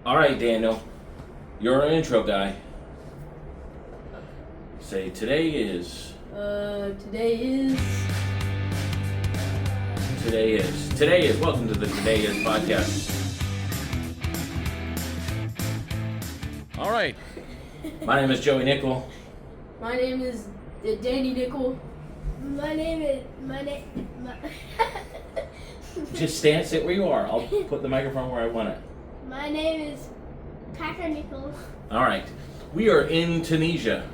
All right, Daniel, you're an intro guy. Say today is. Today is. Welcome to the Today Is podcast. All right. My name is Joey Nickel. My name is Danny Nickel. Just sit where you are. I'll put the microphone where I want it. My name is Packer Nickel. All right. We are in Tunisia.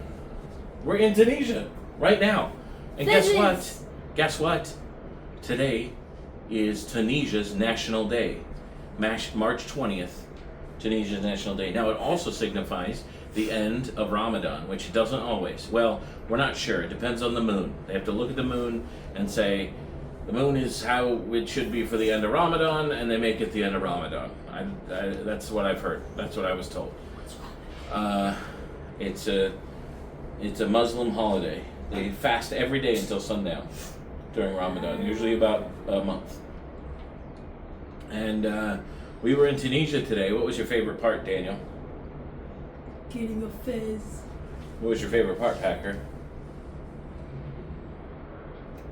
We're in Tunisia right now. And guess what? Guess what? Today is Tunisia's National Day. March 20th, Tunisia's National Day. Now, it also signifies the end of Ramadan, which it doesn't always. Well, we're not sure. It depends on the moon. They have to look at the moon and say, the moon is how it should be for the end of Ramadan, and they make it the end of Ramadan. That's what I've heard. That's what I was told. It's a Muslim holiday. They fast every day until sundown during Ramadan, usually about a month. And we were in Tunisia today. What was your favorite part, Daniel? Getting a fez. What was your favorite part, Packer?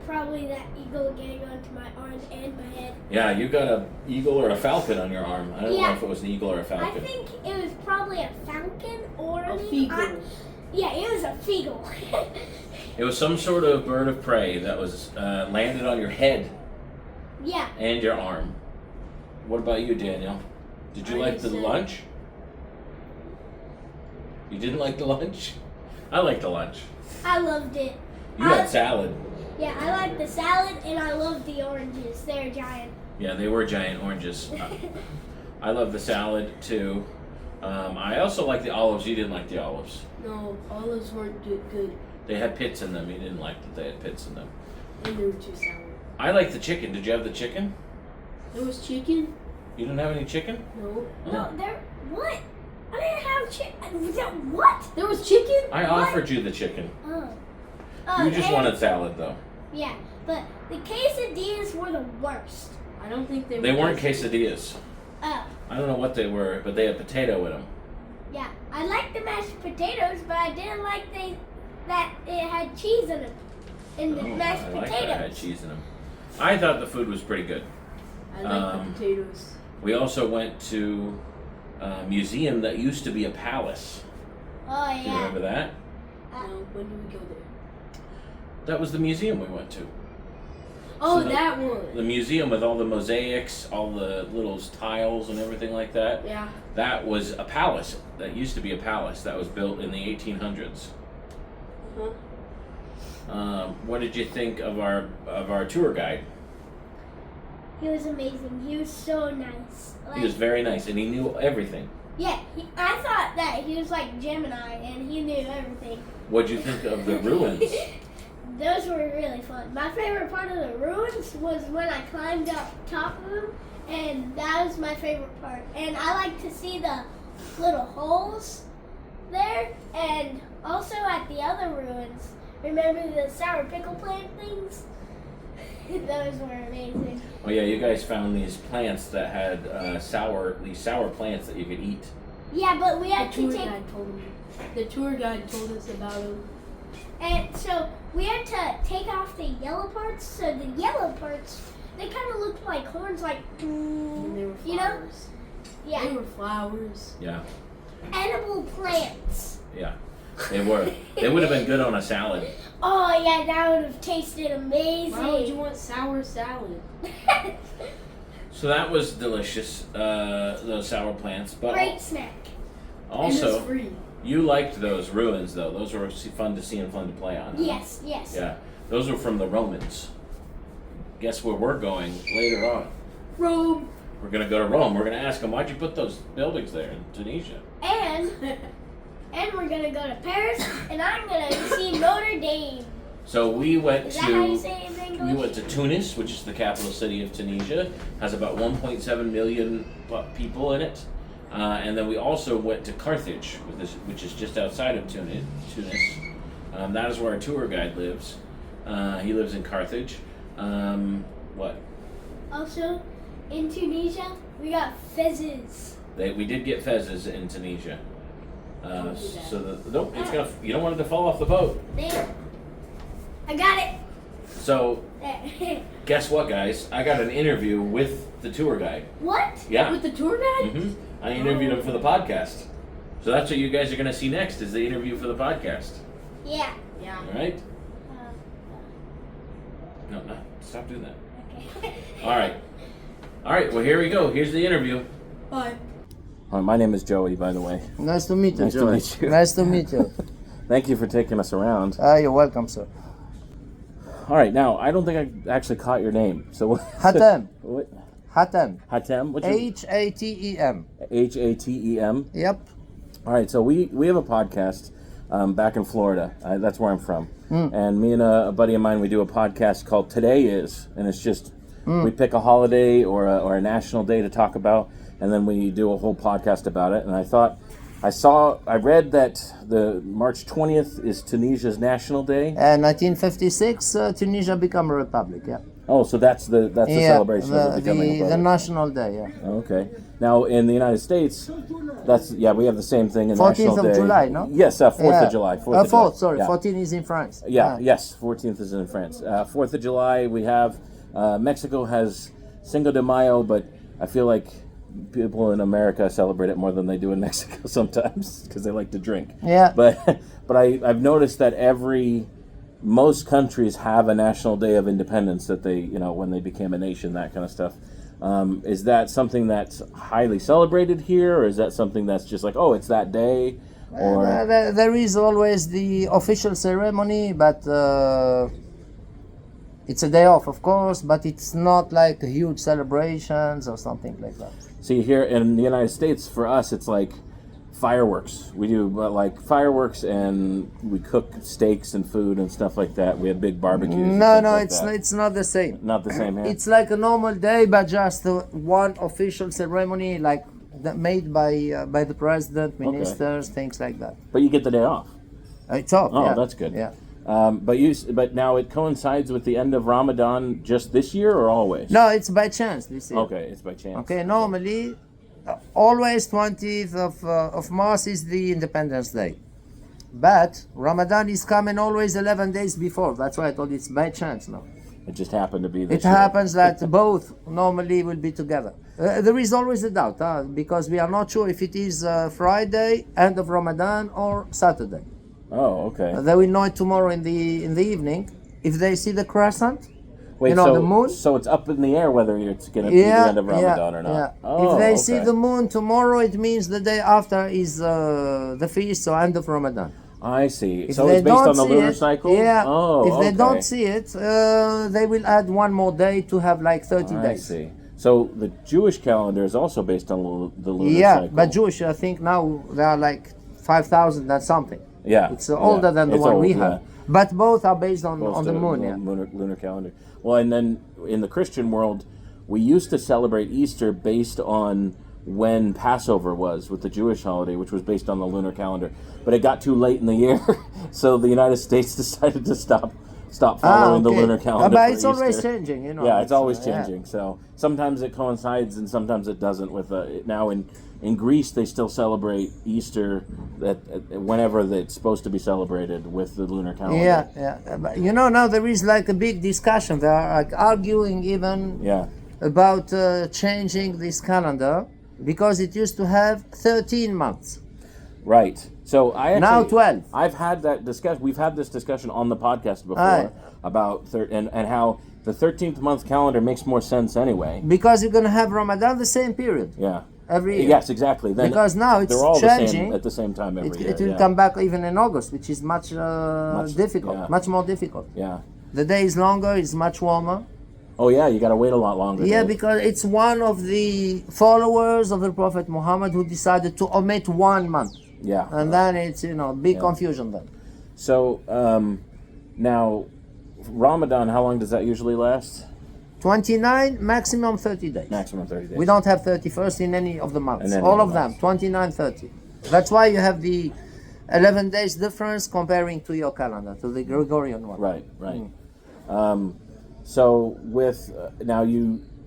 Probably that eagle getting onto my arm and my head. Yeah, you got an eagle or a falcon on your arm. I don't know if it was an eagle or a falcon. I think it was probably a falcon or a feagle. Yeah, it was a feagle. It was some sort of bird of prey that was landed on your head. Yeah. And your arm. What about you, Daniel? Did you like the lunch? You didn't like the lunch? I liked the lunch. I loved it. You had salad. Yeah, I liked the salad and I loved the oranges. They're giant. Yeah, they were giant oranges. I love the salad too. I also like the olives. You didn't like the olives. No, olives weren't good. They had pits in them. You didn't like that they had pits in them. And they were too sour. I like the chicken. Did you have the chicken? There was chicken? You didn't have any chicken? No. Oh. No, what? I didn't have chicken. What? There was chicken? I offered you the chicken. Oh. You just wanted salad though. Yeah, but the quesadillas were the worst. I don't think they were. They weren't quesadillas. Oh. I don't know what they were, but they had potato in them. Yeah, I liked the mashed potatoes, but I didn't like that it had cheese in them. In the mashed potatoes. That it had cheese in them. I thought the food was pretty good. I like the potatoes. We also went to a museum that used to be a palace. Oh, yeah. Do you remember that? No, when did we go there? That was the museum we went to. Oh, So that one. The museum with all the mosaics, all the little tiles and everything like that. Yeah. That was a palace. That used to be a palace that was built in the 1800s. What did you think of our tour guide? He was amazing. He was so nice. He was very nice, and he knew everything. Yeah, I thought that he was like Gemini, and he knew everything. What'd you think of the ruins? Those were really fun. My favorite part of the ruins was when I climbed up top of them, and that was my favorite part. And I like to see the little holes there, and also at the other ruins. Remember the sour pickle plant things? Those were amazing. Oh yeah, you guys found these plants that had sour plants that you could eat. Yeah, but we had The tour guide told us about them. And so we had to take off the yellow parts. So the yellow parts, they kind of looked like horns, like, And they were flowers. Yeah. They were flowers. Yeah. Edible plants. Yeah. They were. They would have been good on a salad. Oh yeah, that would have tasted amazing. Why would you want sour salad? So that was delicious, those sour plants. But Great snack. also, and it's free. You liked those ruins, though. Those were fun to see and fun to play on. Huh? Yes. Yeah. Those were from the Romans. Guess where we're going later on? Rome. We're going to go to Rome. We're going to ask them, why'd you put those buildings there in Tunisia? And we're going to go to Paris, and I'm going to see Notre Dame. So we went Is that how you say it in English? We went to Tunis, which is the capital city of Tunisia. Has about 1.7 million people in it. And then we also went to Carthage, which is just outside of Tunis. That is where our tour guide lives. He lives in Carthage. What? Also, in Tunisia, we got fezzes. We did get fezzes in Tunisia. Nope, you don't want it to fall off the boat. There. I got it. So, There. guess what, guys? I got an interview with the tour guide. What? Yeah. With the tour guide? hmm I interviewed him for the podcast. So that's what you guys are going to see next is the interview for the podcast. Yeah. Yeah. All right? Uh, No, stop doing that. okay. All right. All right, well, here we go. Here's the interview. Bye. My name is Joey, by the way. Nice to meet you, Nice to Joey. meet you. Nice to meet you. Thank you for taking us around. You're welcome, sir. All right, now, I don't think I actually caught your name. So what? Hatem. What? Hatem. Hatem? What's your... Hatem. Hatem? Yep. All right, so we have a podcast back in Florida. That's where I'm from. And me and a buddy of mine, we do a podcast called Today Is, and it's just we pick a holiday or a national day to talk about, and then we do a whole podcast about it. And I read that the March 20th is Tunisia's National Day. 1956, Tunisia became a republic, yeah. Oh, so that's the celebration of it becoming a the republic. national day, yeah. Okay. Now in the United States, we have the same thing in 14th National of Day. July, no? Yes, 4th of July. 4th of July. 4th, sorry. Yeah. 14 is in France. Yes, 14th is in France. 4th of July, we have, Mexico has Cinco de Mayo, but I feel like people in America celebrate it more than they do in Mexico sometimes because they like to drink. Yeah. But I've noticed that most countries have a national day of independence that they, when they became a nation, that kind of stuff. Is that something that's highly celebrated here, or is that something that's just like, oh, it's that day? Or There is always the official ceremony, but it's a day off, of course, but it's not like huge celebrations or something like that. See, here in the United States, for us, it's like fireworks. We do like fireworks, and we cook steaks and food and stuff like that. We have big barbecues. It's not the same. Not the same here. It's like a normal day, but just one official ceremony, like made by the president, ministers, things like that. But you get the day off. It's off. Oh, yeah. that's good. Yeah. But now it coincides with the end of Ramadan just this year or always? No, it's by chance this year. Okay, it's by chance. Okay, normally, always 20th of March is the Independence Day. But Ramadan is coming always 11 days before. That's why I told you it's by chance now. It just happened to be this It year. happens that both normally will be together. There is always a doubt, because we are not sure if it is Friday, end of Ramadan, or Saturday. Oh, okay. They will know it tomorrow in the evening. If they see the crescent, Wait, the moon. So it's up in the air whether it's going to be the end of Ramadan or not. Yeah. Oh, If they okay. see the moon tomorrow, it means the day after is the feast, so end of Ramadan. I see. If So they it's based don't on the see lunar it, cycle? Yeah. Oh, if they okay. don't see it, they will add one more day to have like 30 I days. see. So the Jewish calendar is also based on the lunar Yeah, cycle. but Jewish, I think now they are like 5,000 and something. Yeah. It's older than the It's one old, we yeah. have. But both are based on Most the of moon, yeah. lunar calendar. Well, and then in the Christian world, we used to celebrate Easter based on when Passover was with the Jewish holiday, which was based on the lunar calendar. But it got too late in the year, so the United States decided to stop following the lunar calendar. But for it's always Easter. changing, Yeah, it's always yeah. changing. So sometimes it coincides and sometimes it doesn't. With now in Greece, they still celebrate Easter whenever it's supposed to be celebrated with the lunar calendar. Yeah. But now there is like a big discussion. They are like arguing even about changing this calendar because it used to have 13 months. Right. So I actually, Now 12. I've had that discussion. We've had this discussion on the podcast before Aye. about and how the 13th month calendar makes more sense anyway. Because you're going to have Ramadan the same period Yeah. every year. Yes, exactly. Then Because now it's they're all changing. the same at the same time every year. It will yeah. come back even in August, which is much difficult, yeah. much more difficult. Yeah. The day is longer, it's much warmer. Oh yeah, you got to wait a lot longer. Yeah, to- because it's one of the followers of the Prophet Muhammad who decided to omit 1 month. Yeah. And then it's, big confusion then. So now Ramadan, how long does that usually last? 29, maximum 30 days. Maximum 30 days. We don't have 31st in any of the months. In any All of of the them, months. 29, 30. That's why you have the 11 days difference comparing to your calendar, to the Gregorian one. Right. So with now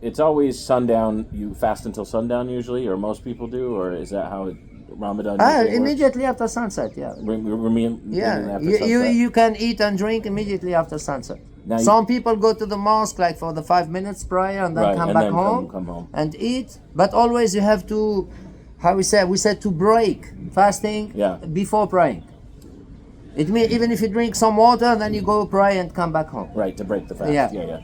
it's always sundown. You fast until sundown usually, or most people do, or is that how Ramadan usually works? Immediately after sunset, yeah. Yeah, You can eat and drink immediately after sunset. Now Some people go to the mosque like for the 5 minutes prayer and then Right, come and back then home, come home. and eat. But always you have to, we said to break fasting before praying. It means even if you drink some water, then you go pray and come back home. Right, to break the fast. Yeah.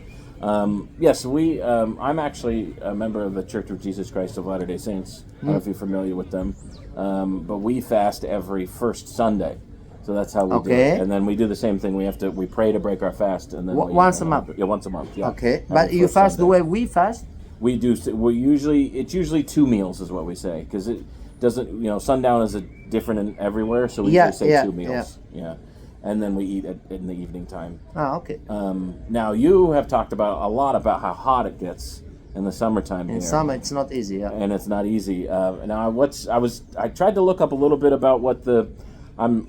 Yes, I'm actually a member of the Church of Jesus Christ of Latter-day Saints. I don't know if you're familiar with them. But we fast every first Sunday. So that's how we do it. And then we do the same thing. We pray to break our fast, and then once a month. Yeah, once a month. Yeah. Okay, but you fast the way we fast. It's usually 2 meals is what we say, because it doesn't, sundown is different in everywhere, so we usually say 2 meals. Yeah. And then we eat in the evening time. Oh, okay. Now you have talked a lot about how hot it gets in the summertime here. In summer, it's not easy. Yeah. And it's not easy. Now, I tried to look up a little bit about what I'm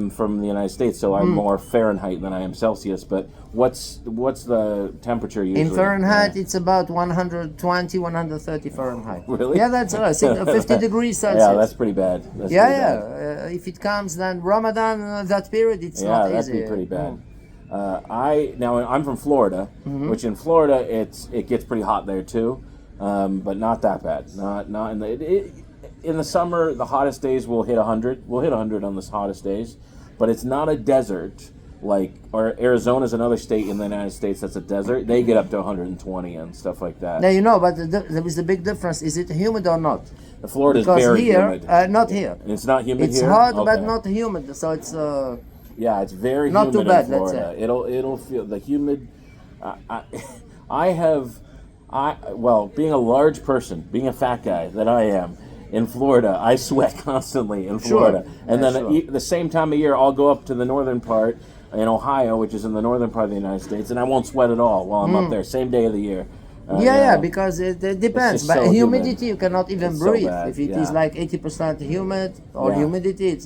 from the United States, so I'm more Fahrenheit than I am Celsius. But what's the temperature usually? In Fahrenheit, it's about 120, 130 Fahrenheit. Really? Yeah, that's right. 50 degrees Celsius. Yeah, that's pretty bad. If it comes then Ramadan, that period, it's not easy. Yeah, that'd be pretty bad. I'm from Florida, which in Florida it gets pretty hot there too, but not that bad. Not in the summer. The hottest days will hit 100. We'll hit 100 on the hottest days, but it's not a desert or Arizona's another state in the United States that's a desert. They get up to 120 and stuff like that. Now but there is a big difference. Is it humid or not? Florida's very humid. Not here. It's not humid it's here? It's hot, okay. but not humid. So it's yeah, it's very not humid too bad, in Florida. let's say. It'll feel the humid. Being a large person, being a fat guy that I am in Florida, I sweat constantly in Florida. And then the same time of year, I'll go up to the northern part in Ohio, which is in the northern part of the United States, and I won't sweat at all while I'm up there. Same day of the year. Because it depends. But so humidity, you cannot even breathe. So if it is like 80% humid or humidity, it's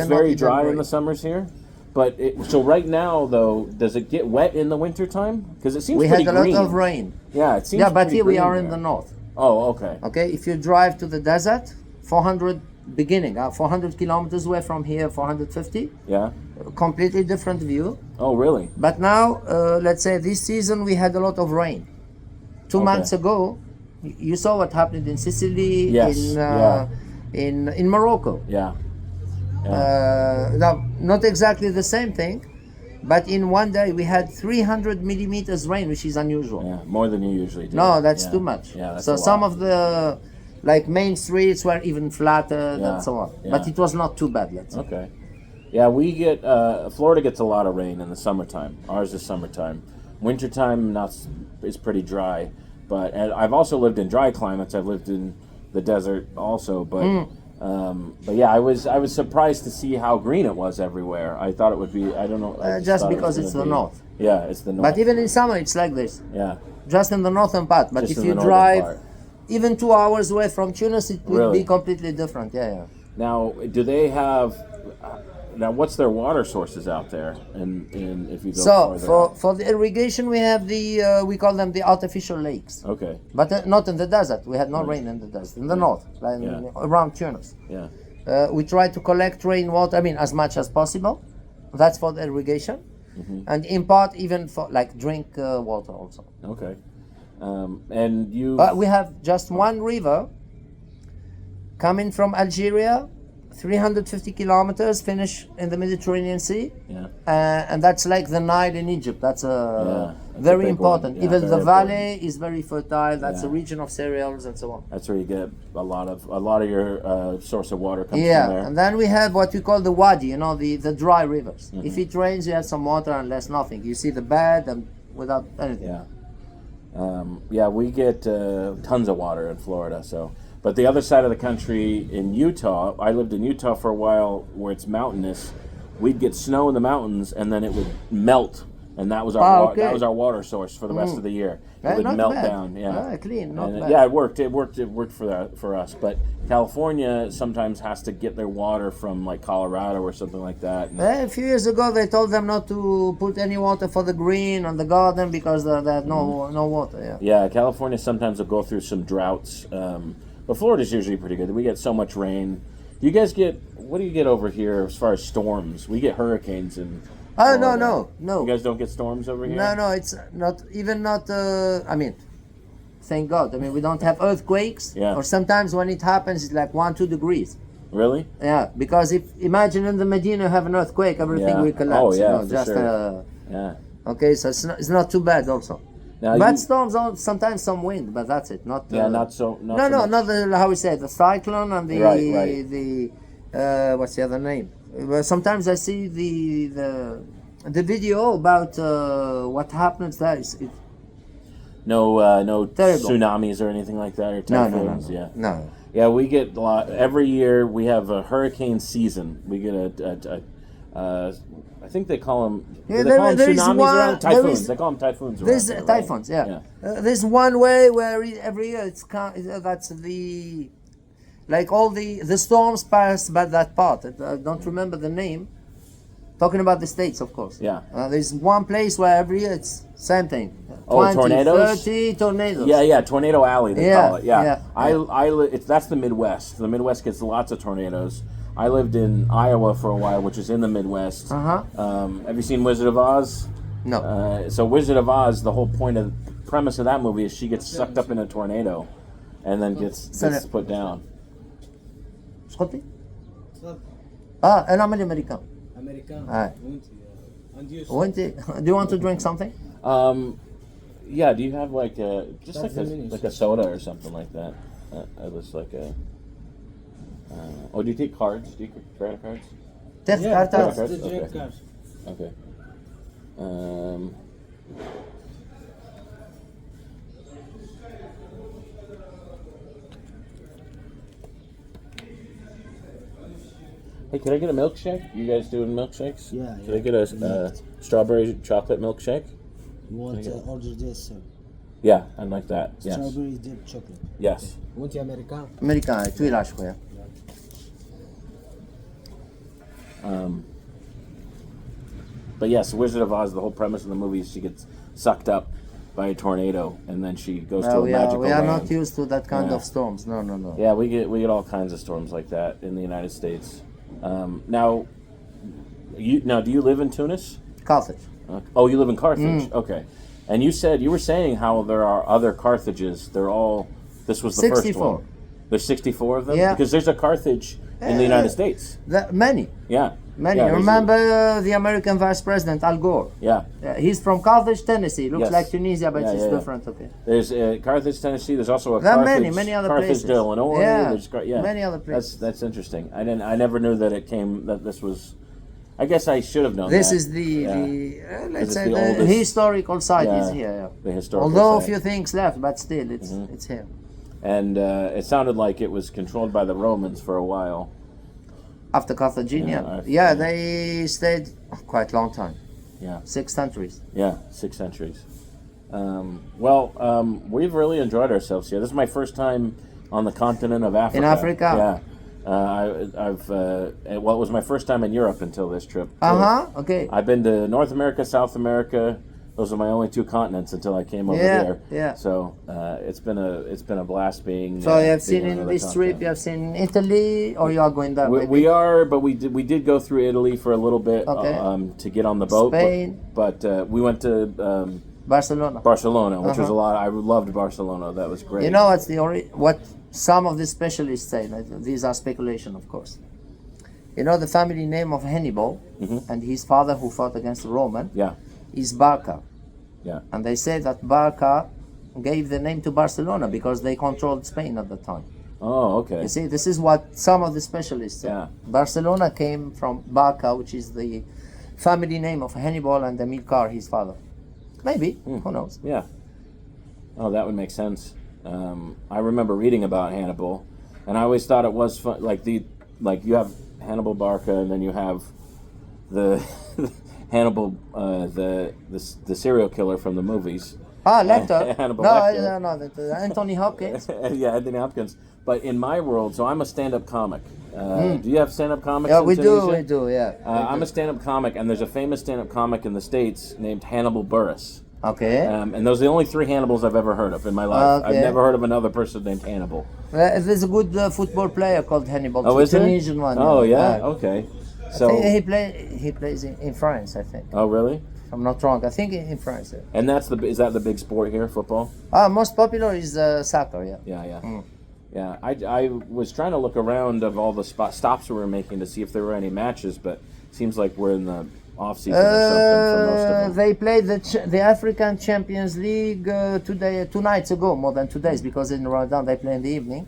very dry in the summers here. But so right now, though, does it get wet in the wintertime? Because it seems pretty green. We had a lot of rain. Yeah, it seems. Yeah, but here we green are in the north. Oh, okay. Okay, if you drive to the desert, 400 kilometers away from here, 450. Yeah. Completely different view. Oh, really? But now, let's say this season we had a lot of rain. 2 months ago, you saw what happened in Sicily, in Morocco. Yeah. Now, not exactly the same thing, but in one day we had 300 millimeters rain, which is unusual. Yeah, more than you usually do. No, that's too much. Yeah, that's so some of the main streets were even flattered and so on. Yeah. But it was not too bad, let's say. Okay. Yeah, we get Florida gets a lot of rain in the summertime. Ours is summertime. Wintertime is pretty dry. But I've also lived in dry climates. I've lived in the desert also, but yeah, I was surprised to see how green it was everywhere. I thought it would be. I don't know. Just because it's the north. Yeah, it's the north. But even in summer, it's like this. Yeah. Just in the northern part. But if you drive even 2 hours away from Tunis, it will be completely different. Yeah. Now, do they have? Now, what's their water sources out there? And if you go for the irrigation, we have we call them the artificial lakes. Okay. But not in the desert. We had no rain in the desert. In the north, around Tunis. Yeah. We try to collect rainwater. As much as possible. That's for the irrigation, and in part even for drink water also. Okay. And you. But we have just one river coming from Algeria. 350 kilometers, finish in the Mediterranean Sea. Yeah. And that's like the Nile in Egypt. That's very important. Yeah, even the valley is very fertile. That's a region of cereals and so on. That's where you get a lot of your source of water comes from there. And then we have what we call the wadi, the dry rivers. If it rains, you have some water and less nothing. You see the bed and without anything. Yeah. We get tons of water in Florida, so. But the other side of the country in Utah, I lived in Utah for a while where it's mountainous. We'd get snow in the mountains and then it would melt and that was Okay. that was our water source for the rest of the year. It would not melt bad. down. Yeah, Clean, not And, bad. yeah, it worked. It worked for us. But California sometimes has to get their water from like Colorado or something like that. And, A few years ago, they told them not to put any water for the green on the garden because they had no water. Yeah. yeah, California sometimes will go through some droughts. But Florida's usually pretty good. We get so much rain. Do you guys get, what do you get over here as far as storms? We get hurricanes and. Oh no. You guys don't get storms over here? No, it's not even not. I mean, thank God. I mean, we don't have earthquakes. Yeah. Or sometimes when it happens, it's like 1-2 degrees. Really? Yeah, because if imagine in the Medina you have an earthquake, everything Yeah. will collapse. Oh, yeah, you know, for just sure. Yeah. okay, so it's not too bad also. Now But you- storms, sometimes some wind, but that's it. Not not so. Not no, so no, much. not the, how we say it, the cyclone and the Right. the what's the other name? Well, sometimes I see the video about what happens there. No Terrible. tsunamis or anything like that, or No, typhoons. Yeah. no. Yeah, we get a lot every year. We have a hurricane season. We get I think they call them. Yeah, they call them there is tsunamis one- around there typhoons. is- They call them typhoons. There's around there, right? typhoons, yeah. There's one way where every year that's the like all the storms pass by that part. I don't remember the name. Talking about the states, of course. Yeah. There's one place where every year it's same thing. Oh, 20, tornadoes? 30 tornadoes. Yeah, Tornado Alley they Yeah, call it. Yeah, yeah, that's the Midwest. The Midwest gets lots of tornadoes. I lived in Iowa for a while, which is in the Midwest. Have you seen Wizard of Oz? No. So Wizard of Oz, the whole premise of that movie is she gets sucked up in a tornado, and then gets put down. Scotty? أنا أمريكان. American. Aye. And you Do you want to drink something? Yeah. Do you have like just That's like the menu. like a soda or something like that? Just like a. Do you take cards? Do you take credit cards? Test yeah, cartas. that's the Okay. drink card. Okay. Hey, can I get a milkshake? You guys doing milkshakes? Yeah, Can I yeah. get a strawberry chocolate milkshake? You want Okay. to order this, sir? Yeah, I'd like that. Yes. Strawberry dip chocolate. Yes. Want the American? أمريكان طويلة شوية. But yes, Wizard of Oz, the whole premise of the movie is she gets sucked up by a tornado and then she goes to a magical we are land. not used to that kind Yeah. of storms. No. Yeah, we get all kinds of storms like that in the United States. Now, do you live in Tunis? Carthage. Oh, you live in Carthage. Mm. Okay. And you were saying how there are other Carthages. This was the first 64. one. There's 64 of them? Yeah. Because there's a Carthage in the United States. Many. Yeah. Many. Yeah, there's Remember the American Vice President Al Gore? Yeah. He's from Carthage, Tennessee. Looks Yes. like Tunisia, but Yeah, it's yeah. different. Okay. There's Carthage, Tennessee. There's also a There are Carthage, many other Carthage, places. Illinois. Yeah, There's many other places. That's interesting. I never knew that this was. I guess I should have known. This that. is let's it's say the the oldest- historical site Yeah, is here. Yeah. the historical Although a site. few things left, but still it's here. And it sounded like it was controlled by the Romans for a while. After Carthaginian, Yeah, they stayed quite long time. Yeah. 6 centuries. Yeah, 6 centuries. We've really enjoyed ourselves here. This is my first time on the continent of Africa. In Africa? Yeah. It was my first time in Europe until this trip. Okay. I've been to North America, South America. Those are my only 2 continents until I came over Yeah, here. yeah. So it's been a blast being. So you have being seen on in another this trip, continent. you have seen Italy, or you are going there? We, maybe? we are, but we did go through Italy for a little bit Okay. to get on the boat. Spain. But we went to Barcelona. Barcelona, which was a lot. I loved Barcelona. That was great. You know what's what some of the specialists say? These are speculation, of course. You know the family name of Hannibal and his father, who fought against the Roman, Yeah, is Barca, yeah. and they say that Barca gave the name to Barcelona because they controlled Spain at the time. Oh, okay. You see, this is what some of the specialists say. Yeah. Barcelona came from Barca, which is the family name of Hannibal and Amilcar, his father. Maybe, who knows? Yeah. Oh, that would make sense. I remember reading about Hannibal, and I always thought it was fun. Like you have Hannibal Barca, and then you have the Hannibal, the serial killer from the movies. Ah, Lecter. Hannibal No, Lecter. no, Anthony Hopkins. Yeah, Anthony Hopkins. But in my world, so I'm a stand-up comic. Do you have stand-up comics? Yeah, in we Tunisia? do, yeah. I'm a stand-up comic, and there's a famous stand-up comic in the States named Hannibal Buress. Okay. And those are the only 3 Hannibals I've ever heard of in my life. Okay. I've never heard of another person named Hannibal. There's a good football player called Hannibal. Oh, is there? Tunisian one. Oh, yeah? Okay. I So, think he plays in France, I think. oh, really? If I'm not wrong. I think in France. Yeah. And is that the big sport here, football? Most popular is soccer, yeah. Yeah. Mm. Yeah, I was trying to look around of all the stops we were making to see if there were any matches, but seems like we're in the off season or something for most of them. They played the African Champions League 2 nights ago, more than 2 days, because in Ramadan they play in the evening.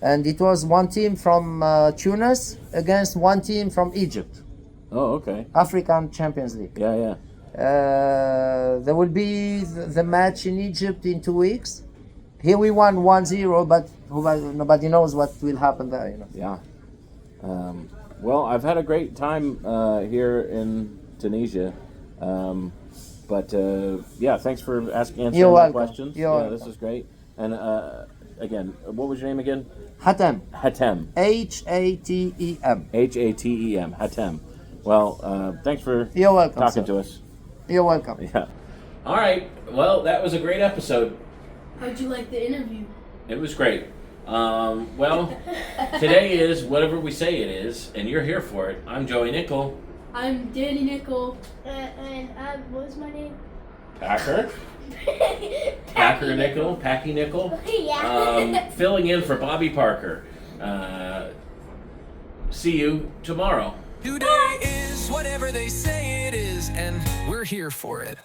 And it was one team from Tunis against one team from Egypt. Oh, okay. African Champions League. Yeah. There will be the match in Egypt in 2 weeks. Here we won 1-0, but nobody knows what will happen there. You know. Yeah. Well, I've had a great time here in Tunisia. But yeah, thanks for answering You're my welcome. questions. You're welcome. This is great. And again, what was your name again? Hatem. Hatem. Hatem. Hatem. Hatem. Well, thanks for You're welcome, talking sir. to us. You're welcome. Yeah. All right. Well, that was a great episode. How'd you like the interview? It was great. Well, today is whatever we say it is, and you're here for it. I'm Joey Nickel. I'm Danny Nickel. And what was my name? Packer. Packer Nickel. Packy Nickel. Yeah. Filling in for Bobby Parker. See you tomorrow. Today is whatever they say it is, and we're here for it.